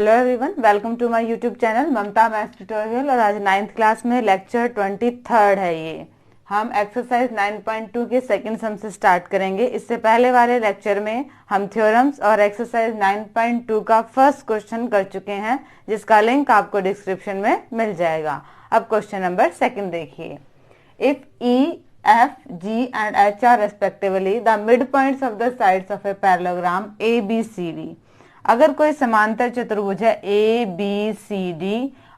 Hello everyone, welcome to my YouTube channel Mamta maths tutorial. और आज 9th class में lecture 23 है। ये हम एक्सरसाइज 9.2 के सेकंड सम से स्टार्ट करेंगे। इससे पहले वाले लेक्चर में हम थ्योरम्स और एक्सरसाइज 9.2 का फर्स्ट क्वेश्चन कर चुके हैं, जिसका लिंक आपको डिस्क्रिप्शन में मिल जाएगा। अब क्वेश्चन नंबर 2 देखिए। If E F, G and H are respectively the midpoints of the sides of a parallelogram ABCD। अगर कोई समांतर चतुर्भुज है ABCD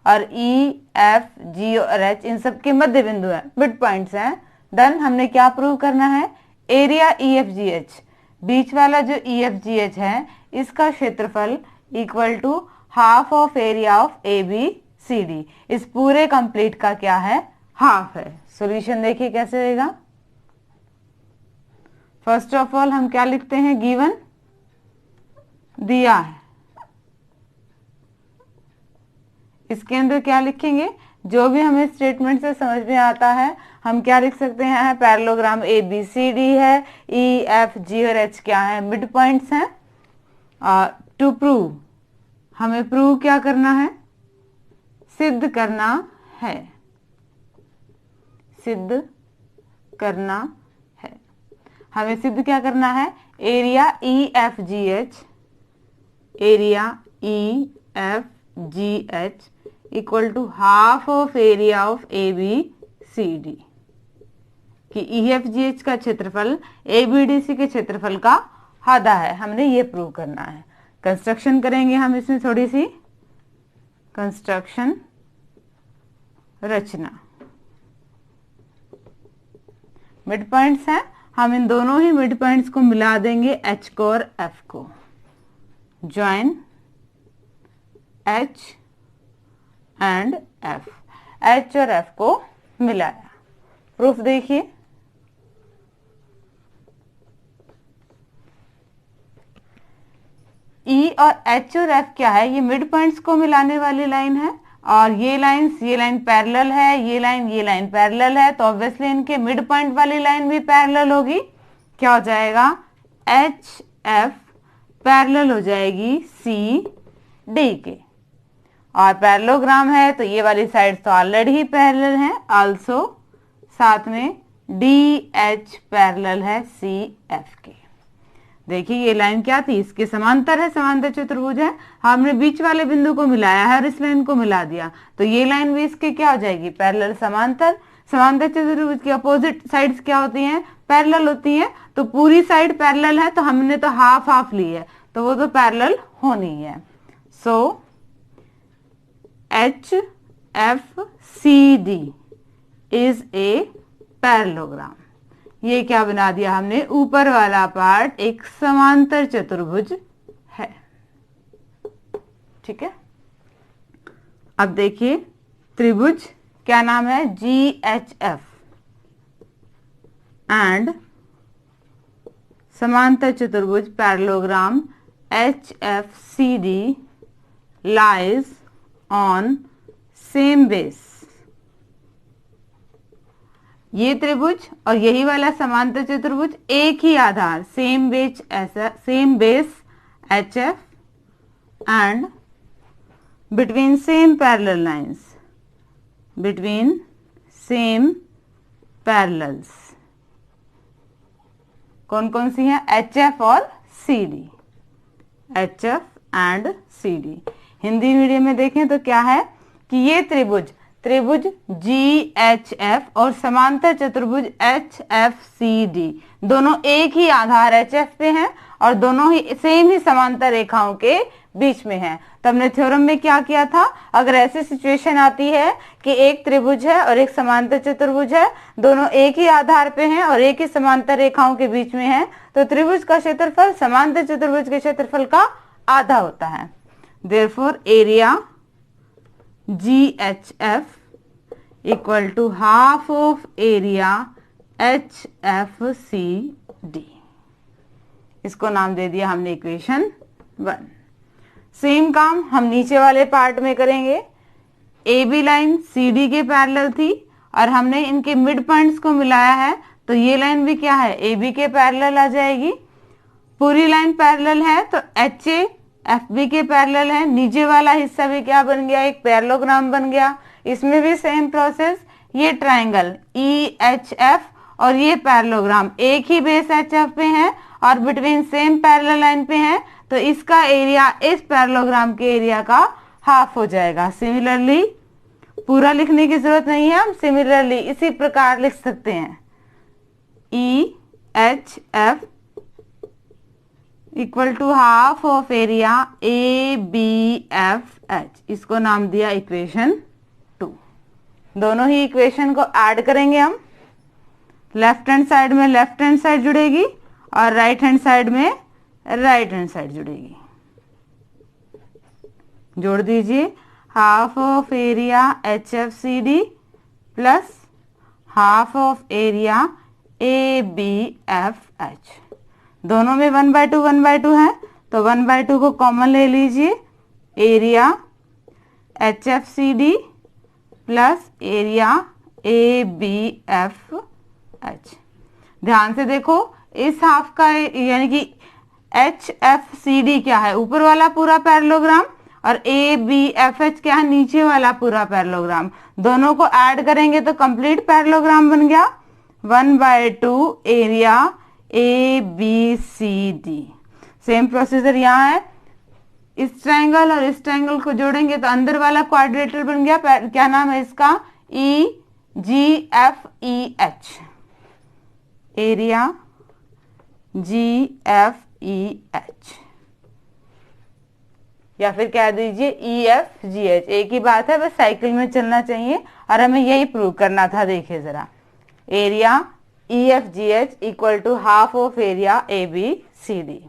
और E, F, G और H इन सब के मध्य बिंदु है, मिड पॉइंट्स हैं, देन हमने क्या प्रूव करना है? एरिया EFGH, बीच वाला जो EFGH है इसका क्षेत्रफल equal to half of area of ABCD। इस पूरे कंप्लीट का क्या है? हाफ है। सॉल्यूशन देखिए कैसे रहेगा। फर्स्ट ऑफ ऑल हम क्या लिखते हैं? गिवन दिया है, इसके अंदर क्या लिखेंगे? जो भी हमें स्टेटमेंट से समझ में आता है हम क्या लिख सकते हैं? पैरेललोग्राम ABCD है, E, F, G और H क्या है? मिड पॉइंट्स हैं। टू प्रूव, हमें प्रूव क्या करना है? सिद्ध करना है, सिद्ध करना है। हमें सिद्ध क्या करना है? Area EFGH, area EFGH equal to half of area of ABCD, कि EFGH का क्षेत्रफल ABDC के क्षेत्रफल का आधा है। हमने ये प्रूव करना है। कंस्ट्रक्शन करेंगे हम इसमें, थोड़ी सी कंस्ट्रक्शन रचना। मिड पॉइंट्स हैं, हम इन दोनों ही मिड पॉइंट्स को मिला देंगे, H को और F को। Join H and F, H और F को मिलाया। प्रूफ देखिए। E और H और F क्या है? ये मिड पॉइंट्स को मिलाने वाली लाइन है, और ये लाइन पैरेलल है, ये लाइन पैरेलल है, तो ऑब्वियसली इनके मिड पॉइंट वाली लाइन भी पैरेलल होगी। क्या हो जाएगा? HF पैरेलल हो जाएगी CD के। और पैरेललोग्राम है तो ये वाली साइड तो ऑलरेडी ही पैरेलल है, आल्सो साथ में DH पैरेलल है CF के। देखिए ये लाइन क्या थी? इसके समांतर है, समांतर चतुर्भुज है। हमने बीच वाले बिंदु को मिलाया है और इस लाइन को मिला दिया, तो ये लाइन भी इसके क्या हो जाएगी? पैरेलल समांतर। समांतर चतुर्भुज की अपोजिट साइड्स क्या होती हैं? पैरेलल होती हैं। तो पूरी साइड पैरेलल है, तो हमने तो हाफ हाफ ली है, तो वो तो पैरेलल होनी है। सो HFCD इज ए पैरेललोग्राम। ये क्या बना दिया हमने? ऊपर वाला पार्ट एक समांतर चतुर्भुज है। ठीक है। अब देखिए त्रिभुज क्या नाम है? GHF एंड समांतर चतुर्भुज parallelogram HFCD lies on same base. ये त्रिभुज और यही वाला समांतर चतुर्भुज एक ही आधार, same base HF and between same parallel lines, between same parallels. कौन कौन सी हैं? HF और CD, HF and CD। Hindi medium में देखें तो क्या है कि ये त्रिभुज GHF और समांतर चतुर्भुज HFCD दोनों एक ही आधार HF पे हैं और दोनों ही सेम ही समांतर रेखाओं के बीच में हैं। तो हमने थ्योरम में क्या किया था? अगर ऐसी सिचुएशन आती है कि एक त्रिभुज है और एक समांतर चतुर्भुज है, दोनों एक ही आधार पे हैं और एक ही समांतर रेखाओं के बीच में हैं, तो त्रिभुज का क्षेत्रफल समांतर चतुर्भुज के क्षेत्रफल का आधा होता है। Therefore area GHF equal to half of area HFCD। इसको नाम दे दिया हमने इक्वेशन 1। सेम काम हम नीचे वाले पार्ट में करेंगे। AB लाइन CD के पैरेलल थी और हमने इनके मिड पॉइंट्स को मिलाया है, तो ये लाइन भी क्या है? AB के पैरेलल आ जाएगी। पूरी लाइन पैरेलल है तो HA एफ बी के पैरेलल है। नीचे वाला हिस्सा भी क्या बन गया, एक पैरेललोग्राम बन गया। इसमें भी सेम प्रोसेस, ये ट्राइंगल ई एच एफ और ये पैरेललोग्राम एक ही बेस एच एफ पे है और बिटवीन सेम पैरेलल लाइन पे है, तो इसका एरिया इस पैरेललोग्राम के एरिया का हाफ हो जाएगा। सिमिलरली पूरा लिखने की जरूरत नहीं है, हम सिमिलरली इसी प्रकार लिख सकते हैं, E H F equal to half of area A B F H. इसको नाम दिया इक्वेशन 2। दोनों ही इक्वेशन को ऐड करेंगे हम। लेफ्ट हैंड साइड में लेफ्ट हैंड साइड जुड़ेगी और राइट हैंड साइड में राइट हैंड साइड जुड़ेगी। जोड़ दीजिए, half of area H F C D plus half of area A B F H. दोनों में 1/2 है, तो 1/2 को कॉमन ले लीजिए। Area H F C D plus area A B F H. ध्यान से देखो, इस हाफ का यानी कि एच एफ सी डी क्या है, ऊपर वाला पूरा पैरेललोग्राम, और ए बी एफ एच क्या है, नीचे वाला पूरा पैरेललोग्राम। दोनों को ऐड करेंगे तो कंप्लीट पैरेललोग्राम बन गया। 1/2 area A B C D. Same procedure यहाँ है, इस ट्रायंगल और इस ट्रायंगल को जोड़ेंगे तो अंदर वाला क्वाड्रिलेटरल बन गया। क्या नाम है इसका, ई जी एफ ई एच। एरिया जी एफ ई एच, या फिर कह दीजिए ई एफ जी एच, एक ही बात है, बस साइकिल में चलना चाहिए और हमें यही प्रूव करना था। देखिए जरा, area E F G H equal to half of area A B C D.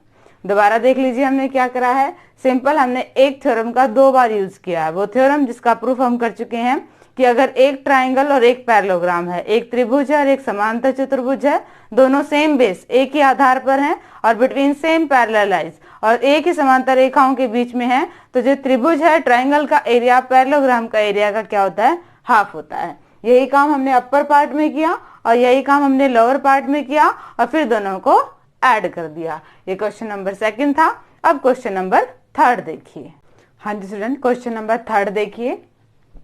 दोबारा देख लीजिए हमने क्या करा है, सिंपल हमने एक थ्योरम का 2 बार यूज किया है। वो थ्योरम जिसका प्रूफ हम कर चुके हैं कि अगर एक ट्राइंगल और एक पैरेललोग्राम है, एक त्रिभुज है और एक समांतर चतुर्भुज है, दोनों सेम बेस एक ही आधार पर हैं और बिटवीन सेम पैरेलल लाइंस और एक ही समांतर रेखाओं के बीच में है, तो जो त्रिभुज है ट्राइंगल का एरिया पैरेललोग्राम का एरिया का क्या होता है, हाफ होता है। यही काम हमने अपर पार्ट में किया और यही काम हमने लोअर पार्ट में किया और फिर दोनों को ऐड कर दिया। ये क्वेश्चन नंबर 2 था। अब क्वेश्चन नंबर 3 देखिए। हाँ जी स्टूडेंट, क्वेश्चन नंबर 3 देखिए।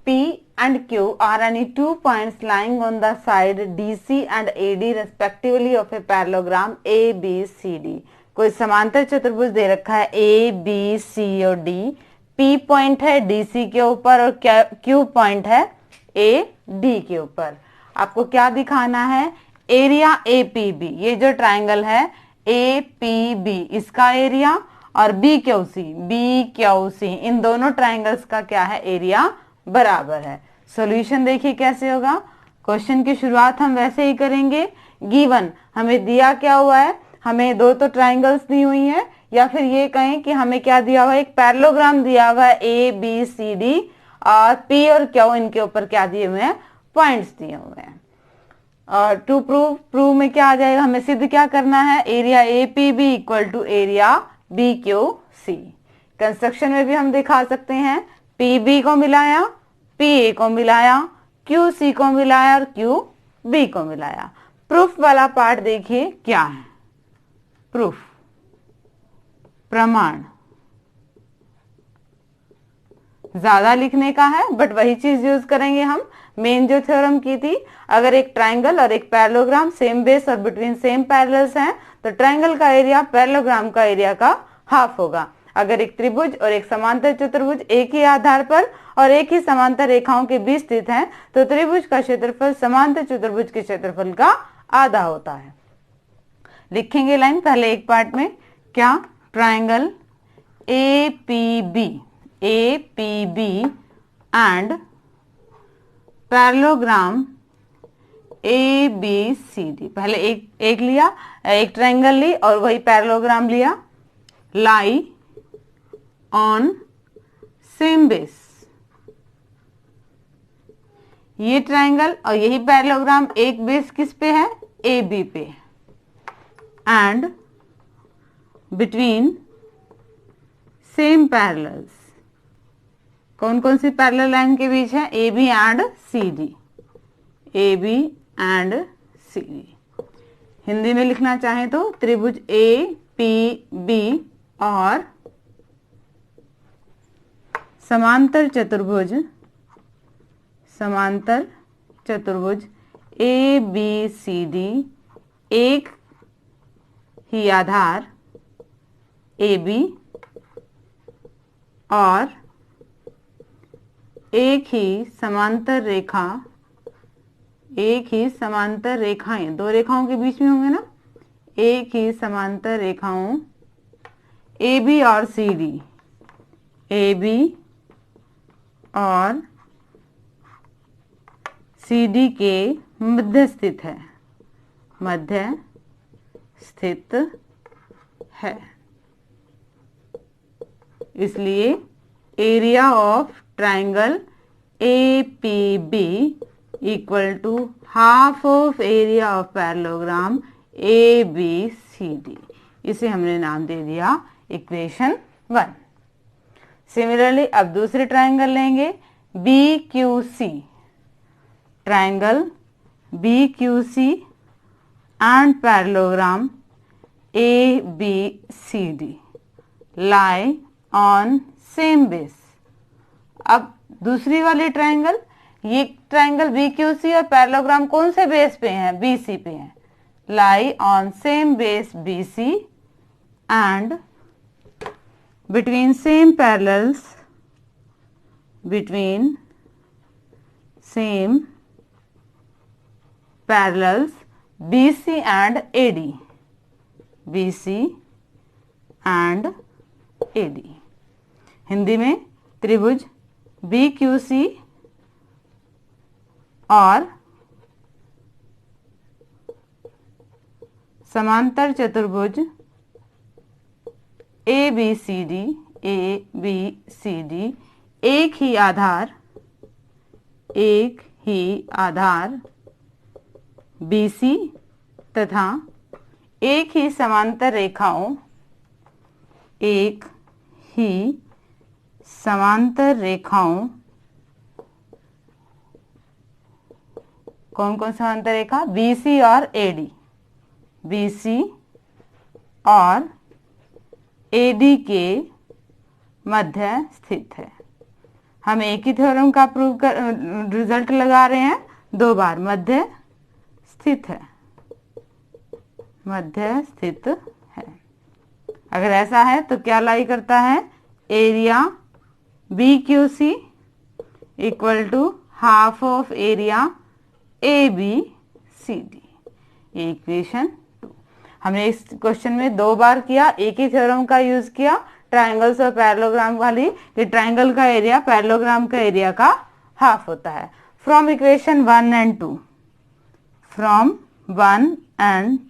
P and Q are any 2 points lying on the side DC and AD respectively of a parallelogram ABCD। कोई समांतर चतुर्भुज दे रखा है ABC और D। P पॉइंट है DC के ऊपर और Q पॉइंट है AD के ऊपर। आपको क्या दिखाना है, एरिया APB, ये जो ट्राइंगल है APB, इसका एरिया, और BQC, इन दोनों ट्राइंगल्स का क्या है, एरिया बराबर है। सॉल्यूशन देखिए कैसे होगा। क्वेश्चन की शुरुआत हम वैसे ही करेंगे। गिवन हमें दिया क्या हुआ है, हमें 2 तो ट्राइंगल्स दी हुई है, या फिर ये कहें कि हमें क्या दिया हुआ है, एक पैरेललोग्राम दिया हुआ है ABCD और P और Q, इनके ऊपर क्या दिए हुए हैं, पॉइंट्स दिए हुए हैं। और टू प्रूव में क्या आ जाएगा, हमें सिद्ध क्या करना है, area APB equal to area BQC। Construction में भी हम दिखा सकते हैं, PB को मिलाया, PA को मिलाया, QC को मिलाया और QB को मिलाया। प्रूफ वाला पार्ट देखिए क्या है, प्रूफ, प्रमाण। ज्यादा लिखने का है बट वही चीज यूज करेंगे हम, मेन जो थ्योरम की थी। अगर एक ट्राइंगल और एक पैरेललोग्राम सेम बेस और बिटवीन सेम पैरेलल्स हैं, तो ट्राइंगल का एरिया पैरेललोग्राम का एरिया का हाफ होगा। अगर एक त्रिभुज और एक समांतर चतुर्भुज एक ही आधार पर और एक ही समांतर रेखाओं के बीच स्थित हैं, तो त्रिभुज का क्षेत्रफल समांतर चतुर्भुज के क्षेत्रफल का आधा होता है। लिखेंगे लाइन पहले एक पार्ट में, क्या, triangle APB and parallelogram ABCD। पहले एक लिया, एक ट्राइंगल ली और वही पैरेललोग्राम लिया, लाई ऑन सेम बेस। ये ट्राइंगल और यही पैरेललोग्राम एक बेस किस पे है, AB पे, एंड बिटवीन सेम पैरेलल्स। कौन कौन सी पैरेलल लाइन के बीच है, AB and CD, AB and CD। Hindi में लिखना चाहे तो त्रिभुज APB और समांतर चतुर्भुज ए बी सी डी, एक ही आधार ए बी और एक ही समांतर रेखाएं, दो रेखाओं के बीच में होंगे ना, एक ही समांतर रेखाओं ए बी और सी डी, ए बी और सी डी के मध्य स्थित है। इसलिए area of triangle A P B equal to half of area of parallelogram A B C D. इसे हमने नाम दे दिया इक्वेशन 1। सिमिलरली अब दूसरे ट्राइंगल लेंगे B Q C, triangle B Q C and parallelogram A B C D lie on same base. अब दूसरी वाली ट्राइंगल, ये ट्राइंगल बी क्यू सी और पैरेललोग्राम कौन से बेस पे हैं? बी सी पे हैं। Lie on same base B C and between same parallels BC and AD, Hindi में त्रिभुज BQC और समांतर चतुर्भुज ABCD, एक ही आधार BC तथा एक ही समांतर रेखाओं, कौन कौन समांतर रेखा? BC और AD, BC और AD के मध्य स्थित है। हम एक ही थ्योरम का प्रूव कर रिजल्ट लगा रहे हैं, दो बार मध्य स्थित है। अगर ऐसा है तो क्या लाई करता है? Area BQC equal to half of area ABCD, ये इक्वेशन 2। हमने इस क्वेश्चन में दो बार किया, एक ही थ्योरम का यूज किया ट्राइंगल्स और पैरेललोग्राम वाली, कि ट्राइंगल का एरिया पैरेललोग्राम का एरिया का हाफ होता है। फ्रॉम इक्वेशन 1 and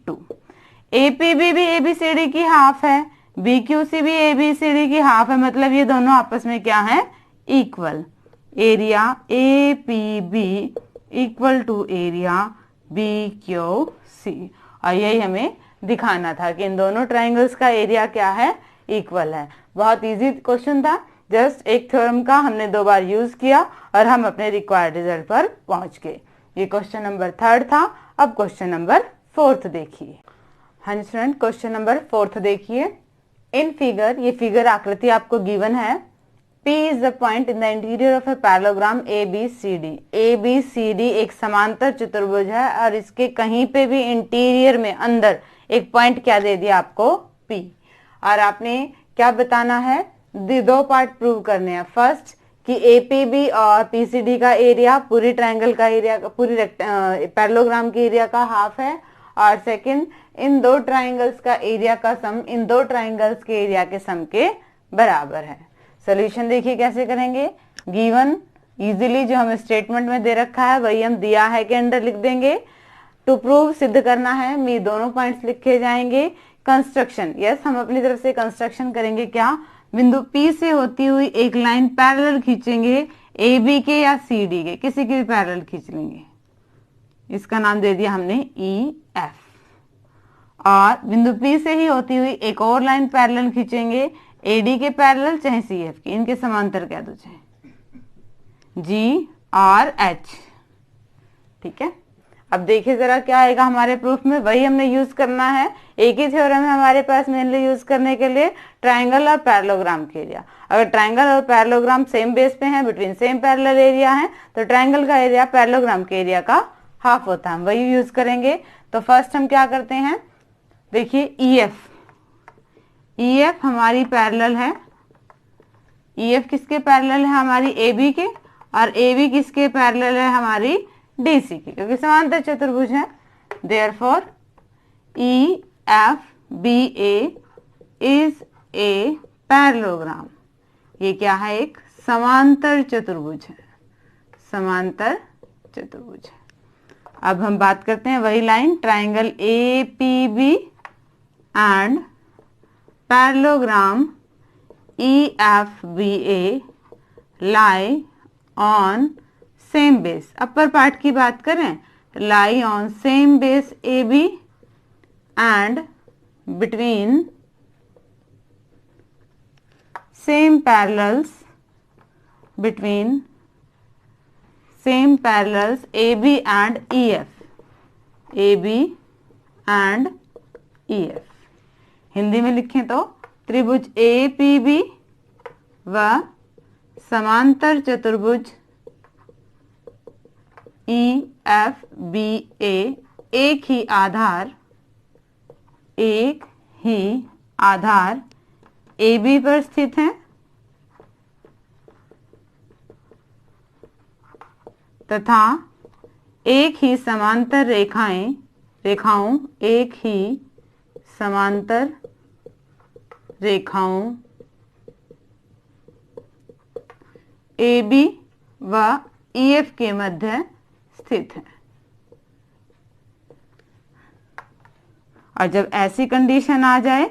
2, APB भी ABCD की हाफ है, BQC भी ABCD की हाफ है, मतलब ये दोनों आपस में क्या है? Equal. Area APB equal to area BQC, और यही हमें दिखाना था कि इन दोनों ट्राइंगल्स का एरिया क्या है? इक्वल है। बहुत इजी क्वेश्चन था, जस्ट एक थ्योरम का हमने दो बार यूज किया और हम अपने रिक्वायर्ड रिजल्ट पर पहुंच गए। ये क्वेश्चन नंबर 3 था। अब क्वेश्चन नंबर 4 देखिए। हाँ जी स्टूडेंट, क्वेश्चन नंबर 4 देखिए। इन फिगर, ये फिगर आकृति आपको गिवन है। P is the point in the interior of a parallelogram ABCD। ABCD एक समांतर चतुर्भुज है और इसके कहीं पे भी इंटीरियर में अंदर एक पॉइंट क्या दे दिया आपको? P। और आपने क्या बताना है? दो पार्ट प्रूव करने हैं। फर्स्ट कि APB और PCD का एरिया पूरी ट्राइंगल का एरिया, पूरी पैरेललोग्राम के एरिया का हाफ है, और सेकंड इन दो ट्राइंगल्स का एरिया का सम इन दो ट्राइंगल्स के एरिया के सम के बराबर है। सॉल्यूशन देखिए कैसे करेंगे। गिवन इजीली जो हमें स्टेटमेंट में दे रखा है वही हम दिया है के अंदर लिख देंगे। टू प्रूव, सिद्ध करना है, मी दोनों पॉइंट्स लिखे जाएंगे। कंस्ट्रक्शन, यस हम अपनी तरफ से कंस्ट्रक्शन करेंगे। क्या? बिंदु P से होती हुई एक लाइन पैरेलल खींचेंगे AB के या CD के, किसी के भी पैरेलल खींच लेंगे। इसका नाम दे दिया हमने EF। और बिंदु P से ही होती हुई एक और लाइन पैरेलल खींचेंगे AD के पैरेलल चाहे CF के, इनके समांतर कह दो चाहे G और H। ठीक है, अब देखिए जरा क्या आएगा हमारे प्रूफ में। वही हमने यूज करना है, एक ही थ्योरम है हमारे पास मेनली यूज करने के लिए, ट्राइंगल और पैरेललोग्राम के एरिया। अगर ट्राइंगल और पैरेललोग्राम सेम बेस पे हैं, बिटवीन सेम पैरेलल एरिया है, तो ट्राइंगल का एरिया पैरेललोग्राम के एरिया का हाफ होता है, हम वही यूज करेंगे। तो फर्स्ट हम क्या करते हैं, देखिए EF हमारी पैरेलल है, EF किसके पैरेलल है, हमारी AB के, और AB किसके पैरेलल है, हमारी DC की, क्योंकि समांतर चतुर्भुज है। Therefore EFBA is a parallelogram. ये क्या है, एक समांतर चतुर्भुज है, समांतर चतुर्भुज है। अब हम बात करते हैं वही line, triangle APB and parallelogram EFBA lie on same base. Upper part की बात करें, लाई on same base AB and between same parallels, between same parallels AB and EF, AB and EF। Hindi में लिखें तो त्रिभुज APB व समांतर चतुर्भुज EFBA एक ही आधार AB पर स्थित है तथा एक ही समांतर रेखाओं AB व EF के मध्य स्थित है। और जब ऐसी कंडीशन आ जाए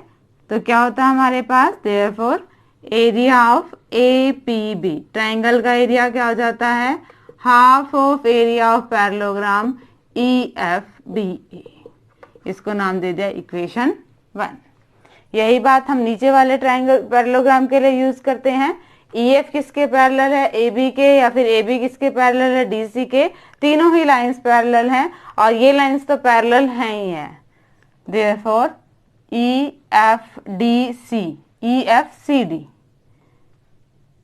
तो क्या होता है हमारे पास, therefore area of APB, triangle का एरिया क्या हो जाता है, half of area of parallelogram EFBA। इसको नाम दे दिया इक्वेशन 1। यही बात हम नीचे वाले ट्राइंगल पैरेललोग्राम के लिए यूज करते हैं। EF किसके पैरेलल है, AB के, या फिर AB किसके पैरेलल है, DC के। तीनों ही लाइंस पैरेलल हैं और ये लाइंस तो पैरेलल हैं ही है। Therefore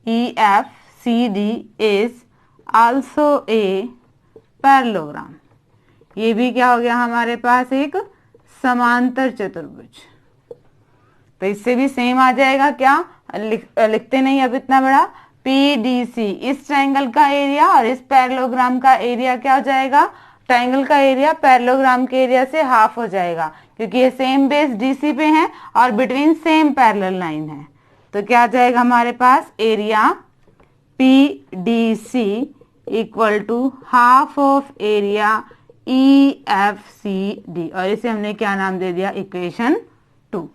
EFCD is also a parallelogram. ये भी क्या हो गया हमारे पास, एक समांतर चतुर्भुज। तो इससे भी सेम आ जाएगा, क्या लिखते नहीं अब इतना बड़ा, PDC इस ट्राइंगल का एरिया और इस पैरेललोग्राम का एरिया क्या हो जाएगा, ट्राइंगल का एरिया पैरेललोग्राम के एरिया से हाफ हो जाएगा, क्योंकि ये सेम बेस DC पे है और बिटवीन सेम पैरेलल लाइन है। तो क्या आ जाएगा हमारे पास, area PDC equal to half of area EFCD, और इसे हमने क्या नाम दे दिया, इक्वेशन 2।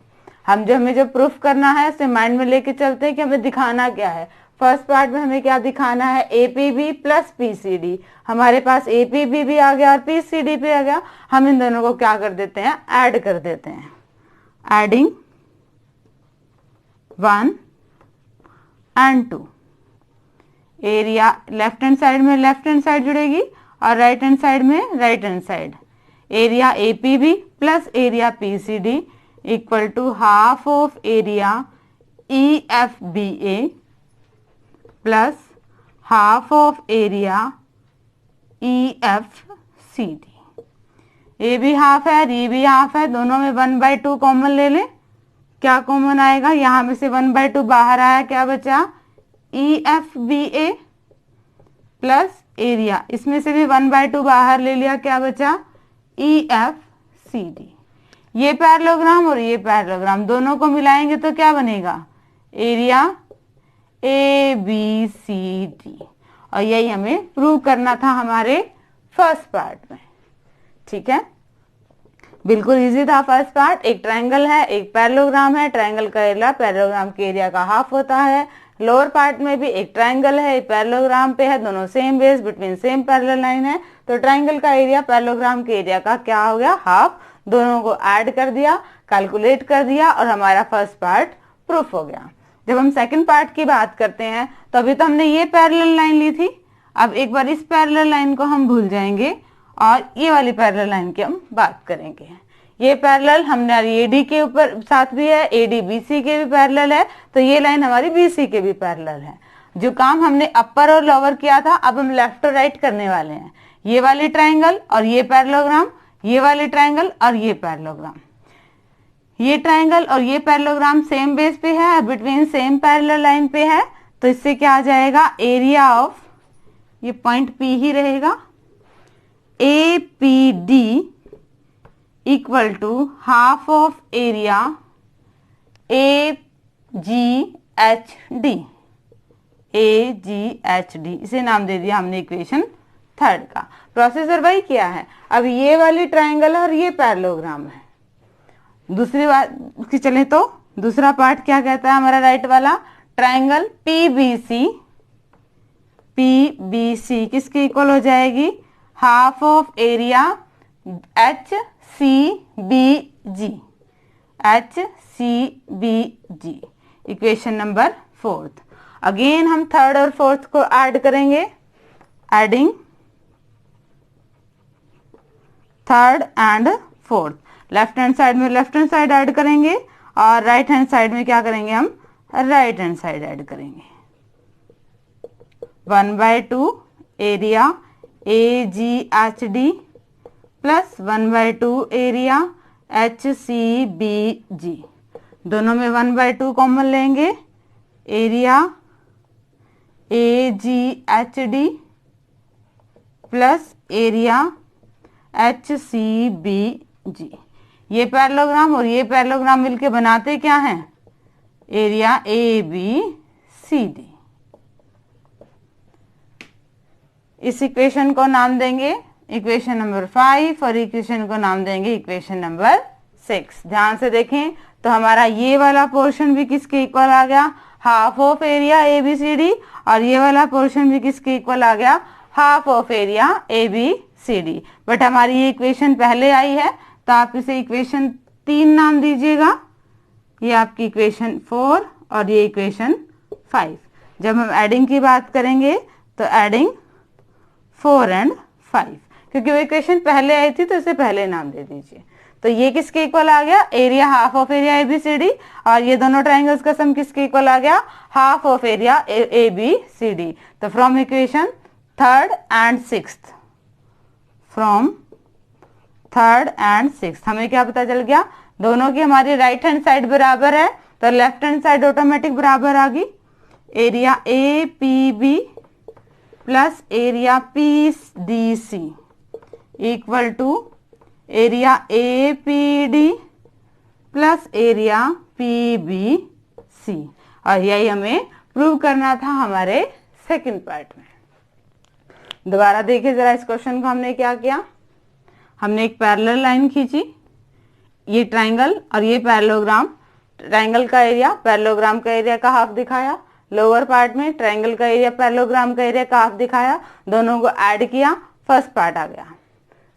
हमें जो प्रूफ करना है उसे माइंड में लेके चलते हैं कि हमें दिखाना क्या है। फर्स्ट पार्ट में हमें क्या दिखाना है, APB प्लस PCD। हमारे पास APB भी आ गया और PCD भी आ गया, हम इन दोनों को क्या कर देते हैं, ऐड कर देते हैं। Adding 1 and 2, area left hand side में लेफ्ट हैंड साइड जुड़ेगी और राइट हैंड साइड में right hand side. Area APB plus area PCD equal to half of area EFBA plus half of area EFCD। ये भी half है, ये भी half है, दोनों में 1/2 कॉमन ले लें। क्या कॉमन आएगा, यहां में से 1/2 बाहर आया, क्या बचा, EFBA प्लस एरिया, इसमें से भी 1/2 बाहर ले लिया, क्या बचा, EFCD। ये पैरेललोग्राम और ये पैरेललोग्राम दोनों को मिलाएंगे तो क्या बनेगा, एरिया ABCD। और यही हमें प्रूव करना था हमारे फर्स्ट पार्ट में। ठीक है, बिल्कुल इजी था फर्स्ट पार्ट। एक ट्रायंगल है, एक पैरेललोग्राम है, ट्रायंगल का एरिया पैरेललोग्राम के एरिया का हाफ होता है। लोअर पार्ट में भी एक ट्रायंगल है, एक पैरेललोग्राम पे है, दोनों same base between same parallel line है, तो ट्रायंगल का एरिया पैरेललोग्राम के एरिया का क्या हो गया, हाफ। दोनों को ऐड कर दिया, कैलकुलेट कर दिया और हमारा फर्स्ट पार्ट प्रूफ हो गया। जब हम सेकंड पार्ट की बात करते हैं तो अभी तो हमने ये पैरेलल लाइन ली थी, अब एक बार इस पैरेलल लाइन को हम भूल जाएंगे और ये वाली पैरेलल लाइन की हम बात करेंगे। ये पैरेलल हमने AD के ऊपर साथ भी है, AD BC के भी पैरेलल है, तो ये लाइन हमारी BC के भी पैरेलल है। जो काम हमने अपर और लोअर किया था अब हम लेफ्ट और राइट करने वाले हैं। ये वाली ट्राइंगल और ये पैरेललोग्राम, ये वाली ट्राइंगल और ये पैरेललोग्राम, ये ट्राइंगल और ये पैरेललोग्राम सेम बेस पे है, बिटवीन सेम पैरेलल लाइन पे है, तो इससे क्या आ जाएगा, एरिया ऑफ, ये पॉइंट P ही रहेगा, APD equal to half of area AGHD, AGHD इसे नाम दे दिया हमने इक्वेशन थर्ड का। प्रोसेसर वही किया है। अब ये वाली ट्राइंगल और ये पैरेललोग्राम है। दूसरी बात की चले तो दूसरा पार्ट क्या कहता है हमारा राइट वाला, ट्राइंगल PBC किसके इक्वल हो जाएगी, half of area HCBG, equation number fourth. Again हम थर्ड और फोर्थ को ऐड करेंगे, adding third and fourth. Left hand side में लेफ्ट हैंड साइड ऐड करेंगे और राइट हैंड साइड में क्या करेंगे, हम राइट हैंड साइड ऐड करेंगे। 1/2 area AGHD plus 1/2 area HCBG, दोनों में 1/2 कॉमन लेंगे, area AGHD plus area HCBG। ये पैरेललोग्राम और ये पैरेललोग्राम मिलके बनाते क्या हैं, एरिया ABCD। इस इक्वेशन को नाम देंगे इक्वेशन नंबर 5 और इक्वेशन को नाम देंगे इक्वेशन नंबर 6। ध्यान से देखें तो हमारा ये वाला पोर्शन भी किसके इक्वल आ गया, हाफ ऑफ एरिया ABCD, और ये वाला पोर्शन भी किसके इक्वल आ गया, half of area ABCD। But हमारी ये इक्वेशन पहले आई है तो आप इसे इक्वेशन 3 नाम दीजिएगा, ये आपकी इक्वेशन 4 और ये इक्वेशन 5। जब हम एडिंग की बात करेंगे तो एडिंग 4 एंड 5, क्योंकि वो इक्वेशन पहले आई थी तो इसे पहले नाम दे दीजिए। तो ये किसके इक्वल आ गया, area half of area ABCD, और ये दोनों ट्राइंगल्स का सम किसके इक्वल आ गया, हाफ ऑफ एरिया ABCD। तो from equation third and sixth, from third and sixth हमें क्या पता चल गया, दोनों की हमारी राइट हैंड साइड बराबर है तो लेफ्ट हैंड साइड ऑटोमेटिक बराबर आ गई। Area APB plus area PDC equal to area APD plus area PBC, और यही हमें प्रूव करना था हमारे सेकंड पार्ट में। दोबारा देखिए जरा इस क्वेश्चन को, हमने क्या किया, हमने एक पैरेलल लाइन खींची, ये ट्राइंगल और ये पैरेललोग्राम, ट्राइंगल का एरिया पैरेललोग्राम का एरिया का हाफ दिखाया, लोअर पार्ट में ट्राइंगल का एरिया पैरेललोग्राम का एरिया का हाफ दिखाया, दोनों को ऐड किया, फर्स्ट पार्ट आ गया।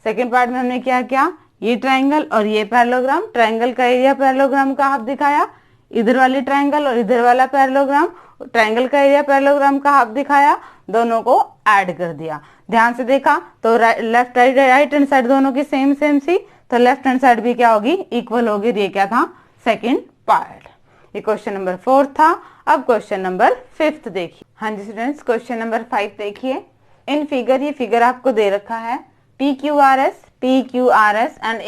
सेकंड पार्ट में हमने क्या किया, ये ट्राइंगल और ये पैरेललोग्राम, ट्राइंगल का एरिया पैरेललोग्राम का हाफ दिखाया, इधर वाली ट्राइंगल और इधर वाला पैरेललोग्राम, ट्राइंगल का एरिया पैरेललोग्राम का हाफ दिखाया, दोनों को ऐड कर दिया। ध्यान से देखा तो लेफ्ट राइट हैंड साइड दोनों की सेम सेम सी, तो लेफ्ट हैंड साइड भी क्या होगी, इक्वल होगी। ये क्या था, सेकंड पार्ट। ये क्वेश्चन नंबर 4 था। अब क्वेश्चन नंबर 5 देखिए। हाँ जी स्टूडेंट्स, क्वेश्चन नंबर 5 देखिए। इन फिगर, ये फिगर आपको दे रखा है, PQRS एंड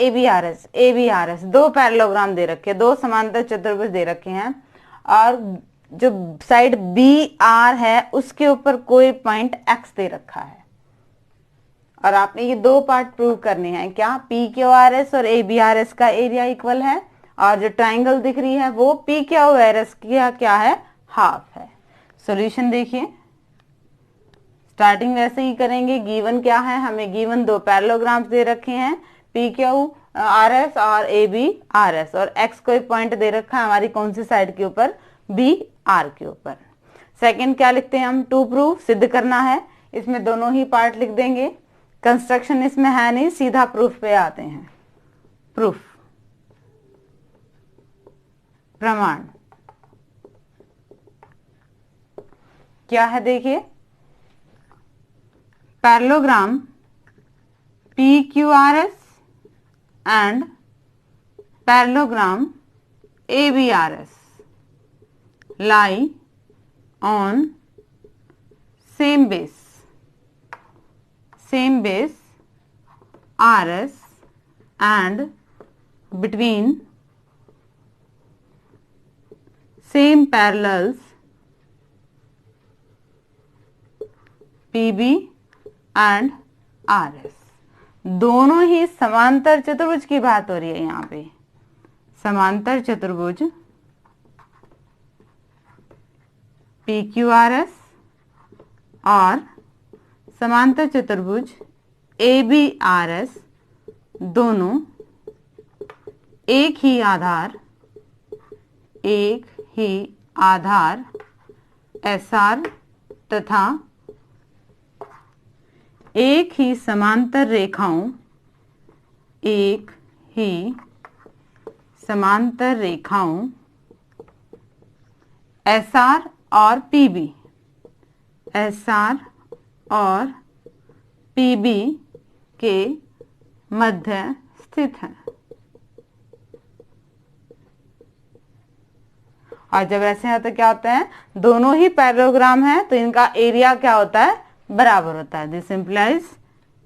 ABRS दो पैरेललोग्राम दे रखे, दो समांतर चतुर्भुज दे रखे हैं, और जो साइड BR है उसके ऊपर कोई पॉइंट X दे रखा है, और आपने ये दो पार्ट प्रूव करने हैं। क्या, PQRS और ABRS का एरिया इक्वल है, और जो ट्राइंगल दिख रही है वो PQRS की क्या है, हाफ है। सॉल्यूशन देखिए, स्टार्टिंग वैसे ही करेंगे। गिवन क्या है, हमें गिवन दो पैरेललोग्राम्स दे रखे हैं, PQRS और ABRS, और X कोई पॉइंट दे रखा है हमारी कौन सी साइड के ऊपर, BR के ऊपर। सेकंड क्या लिखते हैं हम, टू प्रूफ, सिद्ध करना है। इसमें दोनों ही पार्ट लिख देंगे, कंस्ट्रक्शन इसमें है नहीं, सीधा प्रूफ पे आते हैं। प्रूफ, प्रमाण क्या है देखिए, parallelogram PQRS and parallelogram ABRS lie on same base RS and between same parallels PB and RS। दोनों ही समांतर चतुर्भुज की बात हो रही है यहाँ पे, समांतर चतुर्भुज PQRS और समांतर चतुर्भुज ABRS दोनों एक ही आधार SR तथा एक ही समांतर रेखाओं SR और PB के मध्य स्थित है। और जब ऐसे हैं तो क्या होता है, दोनों ही पैरेललोग्राम है तो इनका एरिया क्या होता है, बराबर होता है। This implies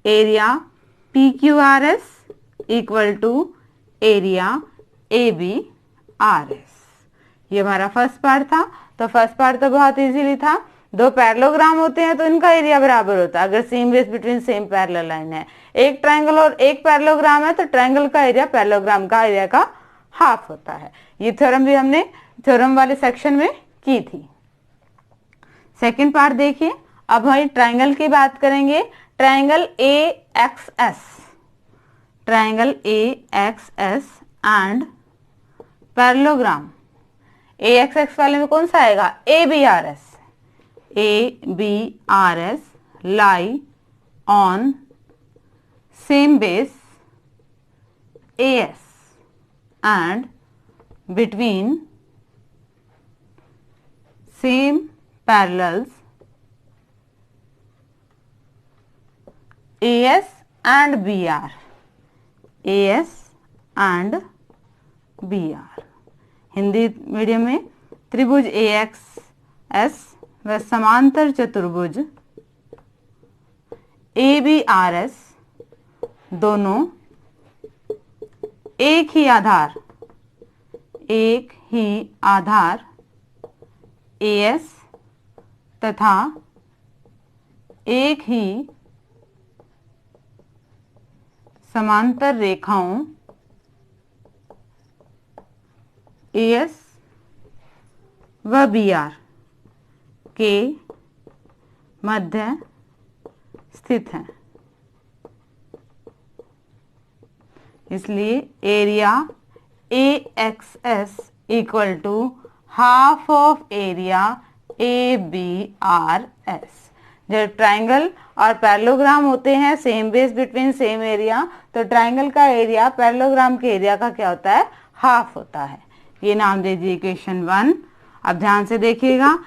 area PQRS equal to area ABRS। ये हमारा फर्स्ट पार्ट था। तो फर्स्ट पार्ट तो बहुत इजीली था, दो पैरेललोग्राम होते हैं तो इनका एरिया बराबर होता है अगर same base between same parallel line है। एक ट्रायंगल और एक पैरेललोग्राम है तो ट्रायंगल का एरिया पैरेललोग्राम का एरिया का हाफ होता है। ये थ्योरम भी हमने थ्योरम वाले सेक्शन में की थी। सेकंड पार्ट देखिए, अब हम ट्रायंगल की बात करेंगे। Triangle AXS and parallelogram AXS वाले में कौन सा आएगा, ABRS lie on same base AS and between same parallels AS and BR। Hindi medium में त्रिभुज AXS व समांतर चतुर्भुज ABRS दोनों एक ही आधार AS तथा एक ही समांतर रेखाओं AS व BR के मध्य स्थित है। इसलिए area AXS equal to half of area ABRS। जब ट्रायंगल और पैरेललोग्राम होते हैं same base between same area, तो ट्रायंगल का एरिया पैरेललोग्राम के एरिया का क्या होता है, हाफ होता है। ये नाम दे दीजिए इक्वेशन 1। अब ध्यान से देखिएगा,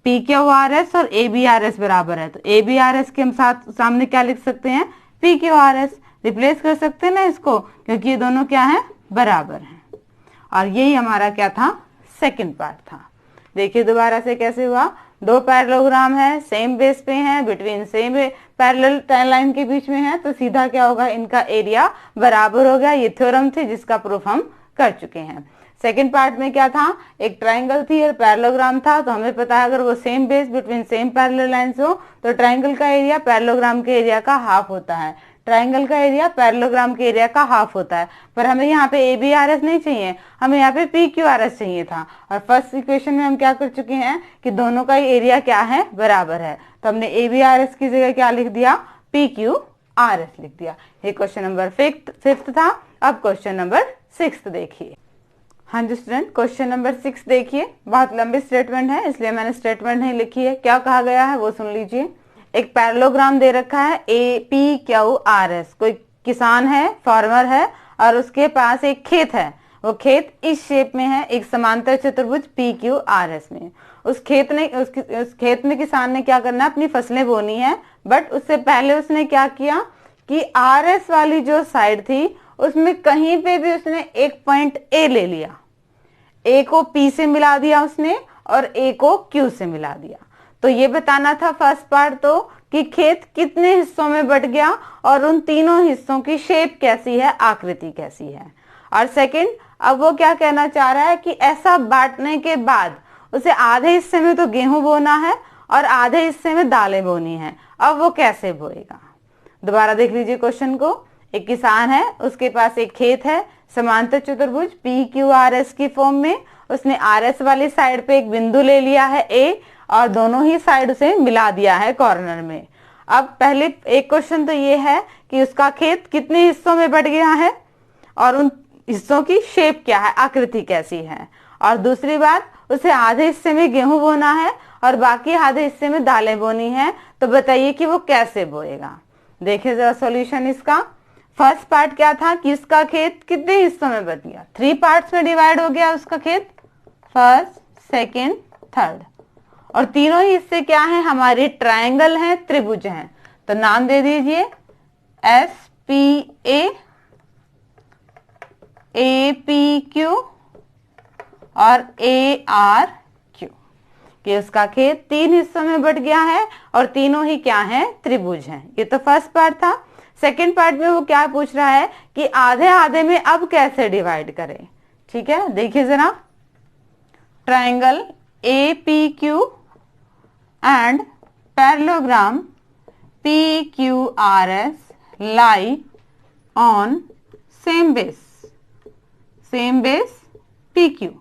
PQRS और ABRS बराबर है तो ABRS के हम सामने क्या लिख सकते हैं, PQRS। रिप्लेस कर सकते हैं ना इसको, क्योंकि ये दोनों क्या है, बराबर हैं। और यही हमारा क्या था, सेकंड पार्ट था। देखिए दोबारा से कैसे हुआ, दो पैरेललोग्राम है, सेम बेस पे हैं, बिटवीन सेम पैरेलल लाइन के बीच में है, तो सीधा क्या होगा, इनका एरिया बराबर हो गया। ये थ्योरम थी जिसका प्रूफ हम कर चुके हैं। सेकंड पार्ट में क्या था, एक ट्रायंगल थी और पैरेललोग्राम था, तो हमें पता है अगर वो same base between same parallel lines हो तो ट्रायंगल का एरिया पैरेललोग्राम के एरिया का हाफ होता है। ट्रायंगल का एरिया पैरेललोग्राम के एरिया का हाफ होता है, पर हमें यहाँ पे ABRS नहीं चाहिए, हमें यहाँ पे PQRS चाहिए था। और फर्स्ट इक्वेशन में हम क्या कर चुके हैं कि दोनों का एरिया क्या है, बराबर है, तो हमने ABRS की जगह क्या लिख दिया, PQRS लिख दिया। ये क्वेश्चन नंबर फिफ्थ था। अब क्वेश्चन नंबर 6 देखिए। हाँ जी स्टूडेंट, क्वेश्चन नंबर 6 देखिए। बहुत लंबी स्टेटमेंट है इसलिए मैंने स्टेटमेंट नहीं लिखी है। क्या कहा गया है वो सुन लीजिए। एक पैरेललोग्राम दे रखा है APQRS। कोई किसान है, फार्मर है, और उसके पास एक खेत है। वो खेत इस शेप में है, एक समांतर चतुर्भुज PQRS में। उस खेत में किसान ने क्या करना है, अपनी फसलें बोनी है, बट उससे पहले उसने क्या किया कि RS वाली जो साइड थी उसमें कहीं पे भी उसने एक पॉइंट ए ले लिया, ए को पी से मिला दिया उसने और ए को क्यू से मिला दिया। तो ये बताना था फर्स्ट पार्ट तो कि खेत कितने हिस्सों में बट गया और उन तीनों हिस्सों की शेप कैसी है, आकृति कैसी है। और सेकंड, अब वो क्या कहना चाह रहा है कि ऐसा बांटने के बाद उसे आधे हिस्से में तो गेहूं बोना है और आधे हिस्से में दालें बोनी है, अब वो कैसे बोएगा। दोबारा देख लीजिए क्वेश्चन को। एक किसान है, उसके पास एक खेत है समांतर चतुर्भुज PQRS की फॉर्म में। उसने RS वाली साइड पे एक बिंदु ले लिया है A और दोनों ही साइड उसे मिला दिया है कॉर्नर में। अब पहले एक क्वेश्चन तो ये है कि उसका खेत कितने हिस्सों में बट गया है और उन हिस्सों की शेप क्या है, आकृति कैसी है। और दूसरी बात, उसे आधे हिस्से में गेहूं बोना है और बाकी आधे हिस्से में दालें बोनी है, तो बताइए कि वो कैसे बोएगा। देखिए जरा सॉल्यूशन इसका। फर्स्ट पार्ट क्या था कि इसका खेत कितने हिस्सों में बट गया, 3 पार्ट्स में डिवाइड हो गया उसका खेत, फर्स्ट, सेकेंड, थर्ड। और तीनों ही हिस्से क्या हैं, हमारे ट्रायंगल हैं, त्रिभुज हैं। तो नाम दे दीजिए SPA, APQ और ARQ कि उसका खेत 3 हिस्सों में बट गया है और तीनों ही क्या हैं, त्रिभुज हैं। ये तो फर्स्ट पार्ट था। सेकेंड पार्ट में वो क्या पूछ रहा है कि आधे आधे में अब कैसे डिवाइड करें। ठीक है, देखिए जरा। Triangle APQ and parallelogram PQRS lie on same base PQ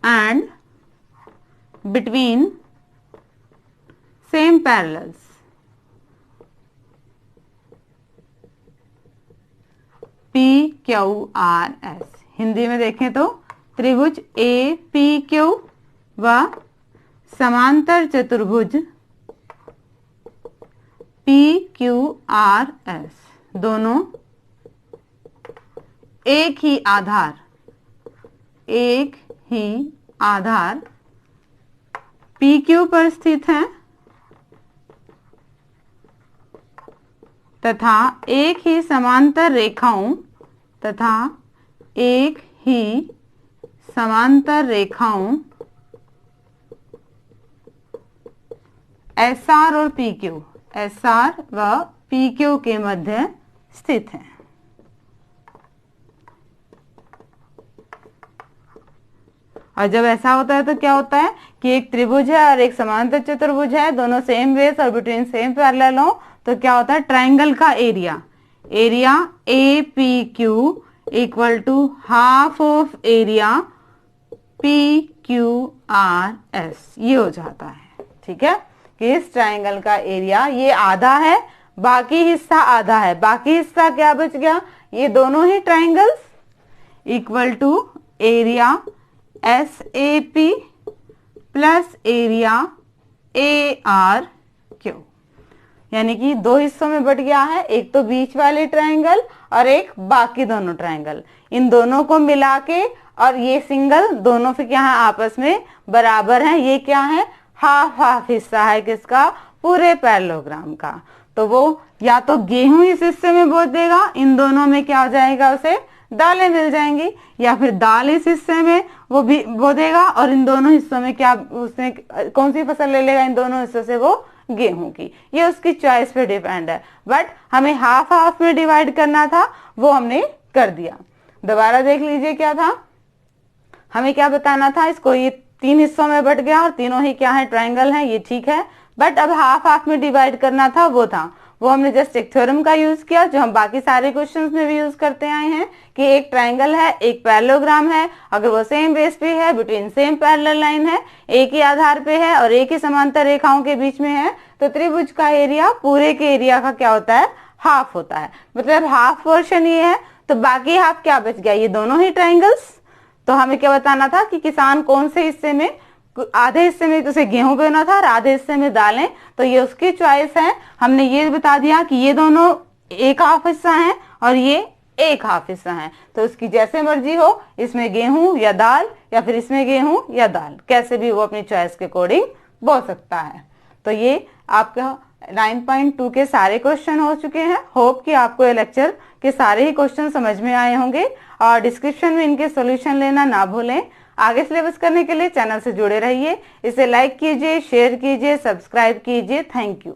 and between same parallels PQRS। Hindi में देखें तो त्रिभुज APQ व समांतर चतुर्भुज PQRS दोनों एक ही आधार PQ पर स्थित हैं तथा एक ही समांतर रेखाओं SR और PQ, SR व PQ के मध्य स्थित हैं। और जब ऐसा होता है तो क्या होता है कि एक त्रिभुज है और एक समांतर चतुर्भुज है, दोनों सेम बेस और बिटवीन सेम पैरेलल हो, तो क्या होता है, ट्रायंगल का area APQ equal to half of area PQRS, ये हो जाता है। ठीक है, कि इस ट्रायंगल का एरिया ये आधा है, बाकी हिस्सा आधा है, बाकी हिस्सा क्या बच गया, ये दोनों ही triangles equal to area SAP plus area ARQ, यानी कि 2 हिस्सों में बट गया है, एक तो बीच वाले ट्रायंगल और एक बाकी दोनों ट्रायंगल। इन दोनों को मिला के और ये सिंगल दोनों फिर क्या है, आपस में बराबर हैं। ये क्या है, हाफ हाफ हिस्सा है किसका, पूरे पैरेललोग्राम का। तो वो या तो गेहूं इस हिस्से में बो देगा, इन दोनों में क्या हो जाएगा, उसे दालें मिल जाएंगी, या फिर दाल इस हिस्से में वो भी बो देगा और इन दोनों हिस्सों में क्या, उसने कौन सी फसल ले लेगा, इन दोनों हिस्सों से वो गेहूं की। ये उसकी चॉइस पे डिपेंड है, बट हमें हाफ हाफ में डिवाइड करना था, वो हमने कर दिया। दोबारा देख लीजिए क्या था, हमें क्या बताना था इसको, ये 3 हिस्सों में बट गया और तीनों ही क्या है, ट्रायंगल है, ये ठीक है, बट अब हाफ हाफ में डिवाइड करना था, वो हमने जस्ट एक थ्योरम का यूज किया जो हम बाकी सारे क्वेश्चंस में भी यूज करते आए हैं कि एक ट्रायंगल है, एक पैरेललोग्राम है, अगर वो सेम बेस पे है, बिटवीन सेम पैरेलल लाइन है, एक ही आधार पे है और एक ही समांतर रेखाओं के बीच में है, तो त्रिभुज का एरिया पूरे के एरिया का क्या होता है, हाफ होता है। मतलब हाफ पोर्शन ये है, तो बाकी हाफ क्या बच गया, ये दोनों ही ट्रायंगल्स। तो हमें क्या बताना था कि किसान कौन से हिस्से में, आधे हिस्से में तो उसे गेहूं बोना था और आधे हिस्से में दालें, तो ये उसकी चॉइस है। हमने ये बता दिया कि ये दोनों एक हाफ हिस्सा है और ये एक हाफ हिस्सा है, तो उसकी जैसे मर्जी हो, इसमें गेहूं या दाल या फिर इसमें गेहूं या दाल, कैसे भी वो अपनी चॉइस के अकॉर्डिंग बोल सकता है। तो ये आपका 9.2 के सारे क्वेश्चन हो चुके हैं। होप कि आपको ये लेक्चर के सारे ही क्वेश्चन समझ में आए होंगे और डिस्क्रिप्शन में इनके सॉल्यूशन लेना ना भूलें। आगे सिलेबस करने के लिए चैनल से जुड़े रहिए। इसे लाइक कीजिए, शेयर कीजिए, सब्सक्राइब कीजिए। Thank you.